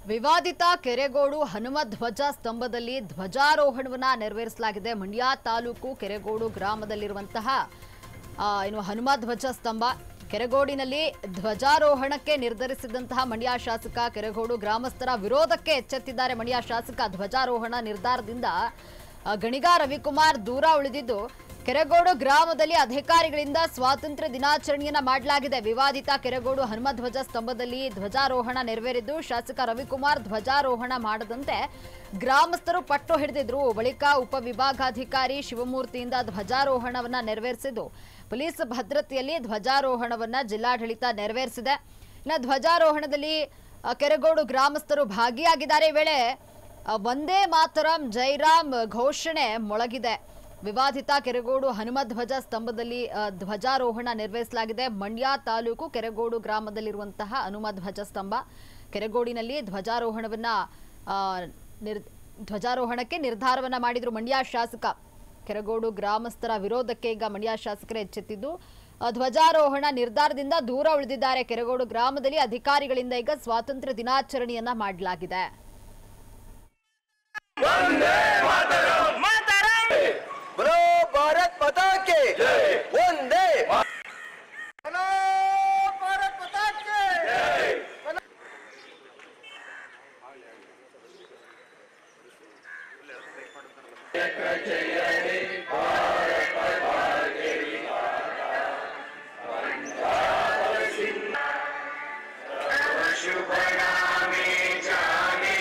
ವಿವಾದಿತ ಕೆರೆಗೋಡು ಹನುಮಧ್ವಜ ಸ್ತಂಭದಲ್ಲಿ ಧ್ವಜಾರೋಹಣವನ್ನ ನೆರವೇರಿಸಲಾಗಿದೆ. ಮಂಡ್ಯ ತಾಲೂಕು ಕೆರೆಗೋಡು ಗ್ರಾಮದಲ್ಲಿರುವಂತಹ ಹನುಮಧ್ವಜ ಸ್ತಂಭ ಕೆರೆಗೋಡಿನಲ್ಲಿ ಧ್ವಜಾರೋಹಣಕ್ಕೆ ನಿರ್ಧರಿಸಿದಂತಹ ಮಂಡ್ಯ ಶಾಸಕ ಕೆರೆಗೋಡು ಗ್ರಾಮಸ್ಥರ ವಿರೋಧಕ್ಕೆ ಎಚ್ಚೆತ್ತಿದ್ದಾರೆ. ಮಂಡ್ಯ ಶಾಸಕ ಧ್ವಜಾರೋಹಣ ನಿರ್ಧಾರದಿಂದ ಗಣಿಗ ರವಿಕುಮಾರ್ ದೂರ ಉಳಿದಿದ್ದು ಕೆರೆಗೋಡು ಗ್ರಾಮದಲ್ಲಿ ಅಧಿಕಾರಿಗಳಿಂದ ಸ್ವಾತಂತ್ರ್ಯ ದಿನಾಚರಣೆಯನ್ನ ಮಾಡಲಾಗಿದೆ. ವಿವಾದಿತ ಕೆರೆಗೋಡು ಹನುಮಧ್ವಜ ಸ್ತಂಭದಲ್ಲಿ ಧ್ವಜಾರೋಹಣ ನೆರವೇರಿದ್ದು ಶಾಸಕ ರವಿಕುಮಾರ್ ಧ್ವಜಾರೋಹಣ ಮಾಡದಂತೆ ಗ್ರಾಮಸ್ಥರು ಪಟ್ಟು ಹಿಡಿದಿದ್ರು. ಬಳಿಕ ಉಪವಿಭಾಗಾಧಿಕಾರಿ ಶಿವಮೂರ್ತಿಯಿಂದ ಧ್ವಜಾರೋಹಣವನ್ನ ನೆರವೇರಿಸಿದ್ದು ಪೊಲೀಸ್ ಭದ್ರತೆಯಲ್ಲಿ ಧ್ವಜಾರೋಹಣವನ್ನ ಜಿಲ್ಲಾಡಳಿತ ನೆರವೇರಿಸಿದೆ. ಇನ್ನು ಧ್ವಜಾರೋಹಣದಲ್ಲಿ ಕೆರೆಗೋಡು ಗ್ರಾಮಸ್ಥರು ಭಾಗಿಯಾಗಿದ್ದಾರೆ. ಈ ವೇಳೆ ವಂದೇ ಮಾತರಂ ಜೈರಾಮ್ ಘೋಷಣೆ ಮೊಳಗಿದೆ. ವಿವಾದಿತ ಕೆರೆಗೋಡು ಹನುಮಧ್ವಜ ಸ್ತಂಭದಲ್ಲಿ ಧ್ವಜಾರೋಹಣ ನೆರವೇರಿಸಲಾಗಿದೆ. ಮಂಡ್ಯ ತಾಲೂಕು ಕೆರೆಗೋಡು ಗ್ರಾಮದಲ್ಲಿರುವಂತಹ ಹನುಮಧ್ವಜ ಸ್ತಂಭ ಕೆರೆಗೋಡಿನಲ್ಲಿ ಧ್ವಜಾರೋಹಣಕ್ಕೆ ನಿರ್ಧಾರವನ್ನ ಮಾಡಿದ್ರು ಮಂಡ್ಯ ಶಾಸಕ. ಕೆರೆಗೋಡು ಗ್ರಾಮಸ್ಥರ ವಿರೋಧಕ್ಕೆ ಈಗ ಮಂಡ್ಯ ಶಾಸಕರೇ ಎಚ್ಚೆತ್ತಿದ್ದು ಧ್ವಜಾರೋಹಣ ನಿರ್ಧಾರದಿಂದ ದೂರ ಉಳಿದಿದ್ದಾರೆ. ಕೆರೆಗೋಡು ಗ್ರಾಮದಲ್ಲಿ ಅಧಿಕಾರಿಗಳಿಂದ ಈಗ ಸ್ವಾತಂತ್ರ್ಯ ದಿನಾಚರಣೆಯನ್ನ ಮಾಡಲಾಗಿದೆ. बोलो भारत माता के जय। वंदे बोलो भारत माता के जय। जय हे भारत माता के शुभ नामे जाने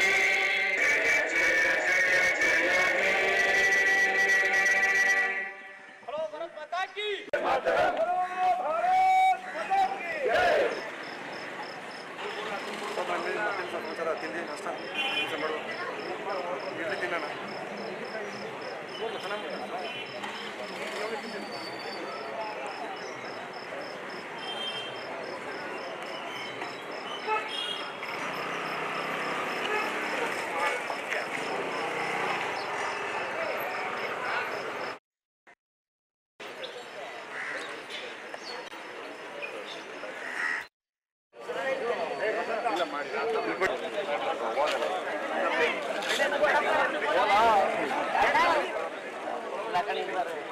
ಮಾಡಿ